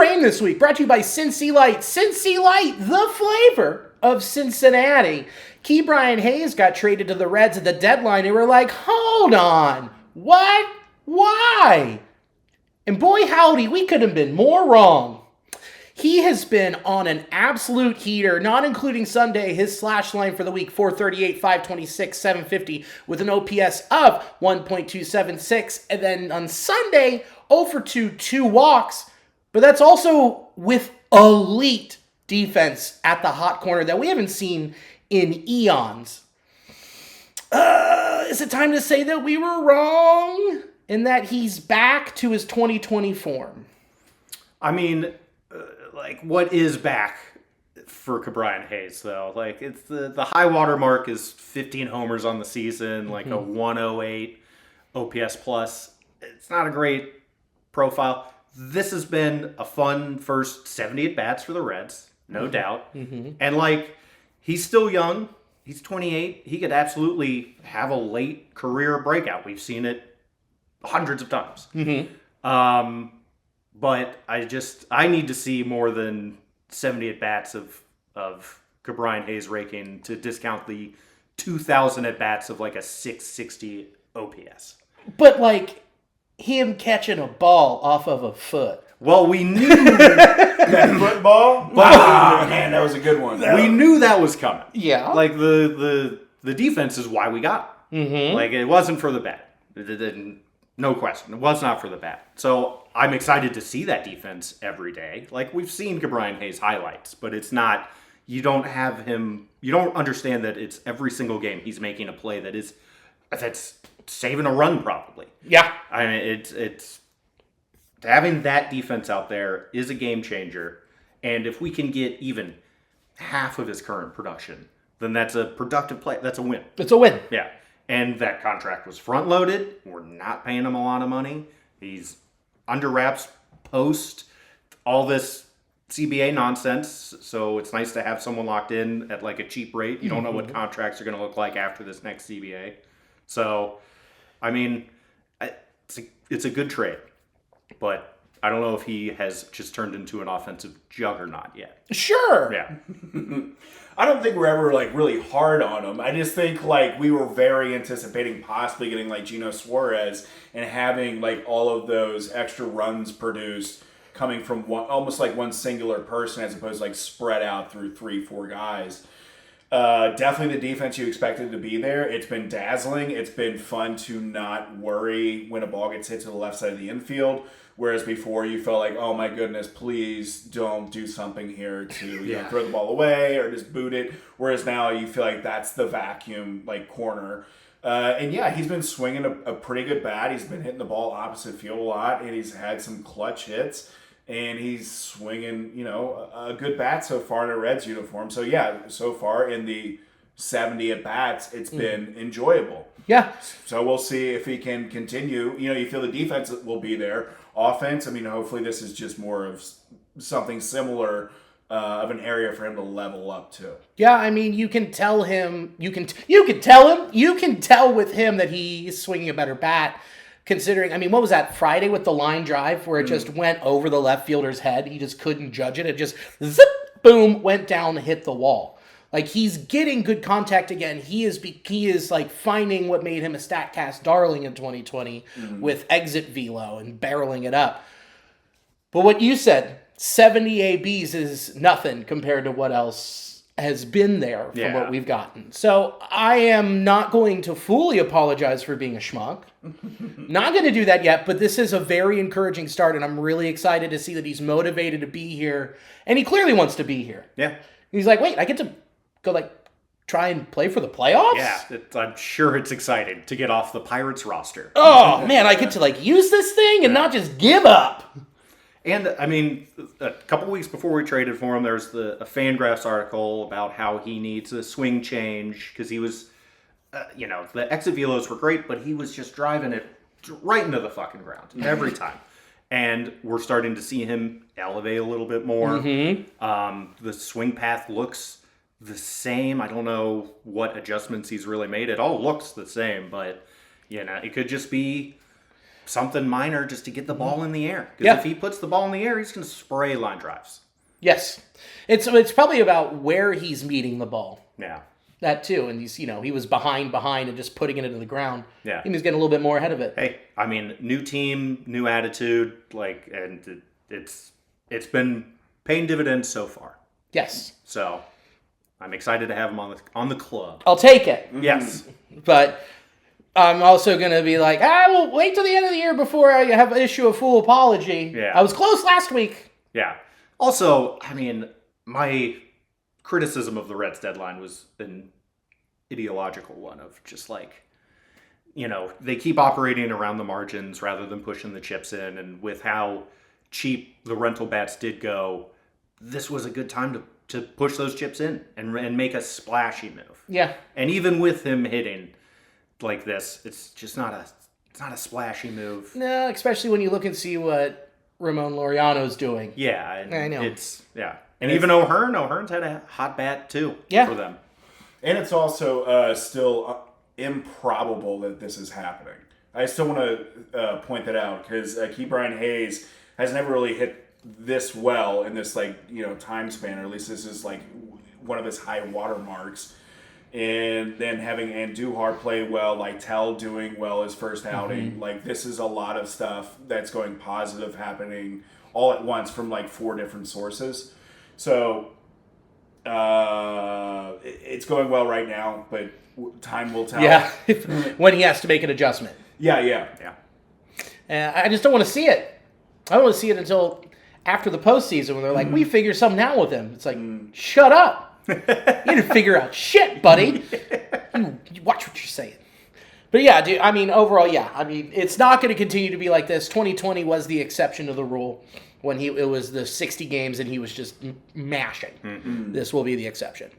rain this week, brought to you by Cincy Light. Cincy Light, the flavor of Cincinnati. Key Brian Hayes got traded to the Reds at the deadline, and we're like, hold on, what? Why? And boy howdy, we could have been more wrong. He has been on an absolute heater, not including Sunday. His slash line for the week, 438, 526, 750, with an OPS of 1.276. And then on Sunday, 0 for 2, 2 walks. But that's also with elite defense at the hot corner that we haven't seen in eons. Is it time to say that we were wrong? And that he's back to his 2020 form? I mean, what is back for Brian Hayes, though? Like, it's the high water mark is 15 homers on the season, like a 108 OPS plus. It's not a great profile. This has been a fun first 70 at-bats for the Reds, no doubt. And, he's still young. He's 28. He could absolutely have a late career breakout. We've seen it hundreds of times. But I need to see more than 70 at-bats of Brian Hayes raking to discount the 2,000 at-bats of a 660 OPS. But him catching a ball off of a foot. Well, we knew that football. Man, that was a good one. We knew that was coming. Yeah. The defense is why we got it. It wasn't for the bat. No question. It was not for the bat. So I'm excited to see that defense every day. We've seen Brian Hayes highlights, but it's not, you don't understand that it's every single game he's making a play that's saving a run probably. Yeah. I mean, it's having that defense out there is a game changer. And if we can get even half of his current production, then that's a productive play. That's a win. It's a win. Yeah. And that contract was front-loaded. We're not paying him a lot of money. He's under wraps post all this CBA nonsense. So it's nice to have someone locked in at a cheap rate. You don't know what contracts are going to look like after this next CBA. So, I mean, it's a good trade. But I don't know if he has just turned into an offensive juggernaut yet. Sure. Yeah. I don't think we're ever really hard on him. I just think we were very anticipating possibly getting Gino Suarez and having all of those extra runs produced coming from almost one singular person as opposed to spread out through 3-4 guys. Definitely the defense you expected to be there. It's been dazzling. It's been fun to not worry when a ball gets hit to the left side of the infield. Whereas before you felt oh my goodness, please don't do something here to throw the ball away or just boot it. Whereas now you feel that's the vacuum corner. And he's been swinging a pretty good bat. He's been hitting the ball opposite field a lot, and he's had some clutch hits. And he's swinging, a good bat so far in a Reds uniform. So so far in the 70 at bats, it's been enjoyable. Yeah. So we'll see if he can continue. You feel the defense will be there. Offense, I mean, hopefully this is just more of something similar of an area for him to level up to. Yeah, I mean, you can tell him. You can tell with him that he's swinging a better bat. Considering, I mean, what was that Friday with the line drive where it just went over the left fielder's head? He just couldn't judge it. It just zip, boom, went down and hit the wall. He's getting good contact again. He is finding what made him a StatCast darling in 2020 with exit velo and barreling it up. But what you said, 70 ABs is nothing compared to what else has been there from what we've gotten. So I am not going to fully apologize for being a schmuck. Not going to do that yet, but this is a very encouraging start, and I'm really excited to see that he's motivated to be here, and he clearly wants to be here. Yeah. He's wait, I get to go try and play for the playoffs? Yeah, I'm sure it's exciting to get off the Pirates roster. Oh, man, I get to use this thing and not just give up. And, I mean, a couple weeks before we traded for him, there's a Fangraphs article about how he needs a swing change because he was, the exit velos were great, but he was just driving it right into the fucking ground every time. And we're starting to see him elevate a little bit more. The swing path looks the same. I don't know what adjustments he's really made. It all looks the same, but, it could just be something minor just to get the ball in the air. Because if he puts the ball in the air, he's going to spray line drives. Yes. It's probably about where he's meeting the ball. Yeah. That too. And he's, he was behind and just putting it into the ground. Yeah. He was getting a little bit more ahead of it. Hey, I mean, new team, new attitude, and it's been paying dividends so far. Yes. So I'm excited to have him on the club. I'll take it. Yes. But I'm also going to be like, we'll wait till the end of the year before I issue a full apology. Yeah. I was close last week. Yeah. Also, I mean, my criticism of the Reds deadline was an ideological one of just they keep operating around the margins rather than pushing the chips in. And with how cheap the rental bats did go, this was a good time to push those chips in and make a splashy move. Yeah. And even with him hitting like this, it's just not a splashy move. No, especially when you look and see what Ramon Laureano's doing. Yeah, and I know. And even O'Hearn's had a hot bat too for them. And it's also still improbable that this is happening. I still want to point that out because Ke'Bryan Hayes has never really hit this well in this time span, or at least this is one of his high water marks. And then having Andujar play well, Lytle doing well his first outing, this is a lot of stuff that's going positive happening all at once from 4 different sources. So it's going well right now, but time will tell. Yeah, when he has to make an adjustment. Yeah. I just don't want to see it. I don't want to see it until after the postseason when they're like, we figured something out with him. It's like, shut up. You didn't figure out shit, buddy. You watch what you're saying. But yeah, dude, I mean, overall, yeah. I mean, it's not going to continue to be like this. 2020 was the exception to the rule when it was the 60 games and he was just mashing. This will be the exception.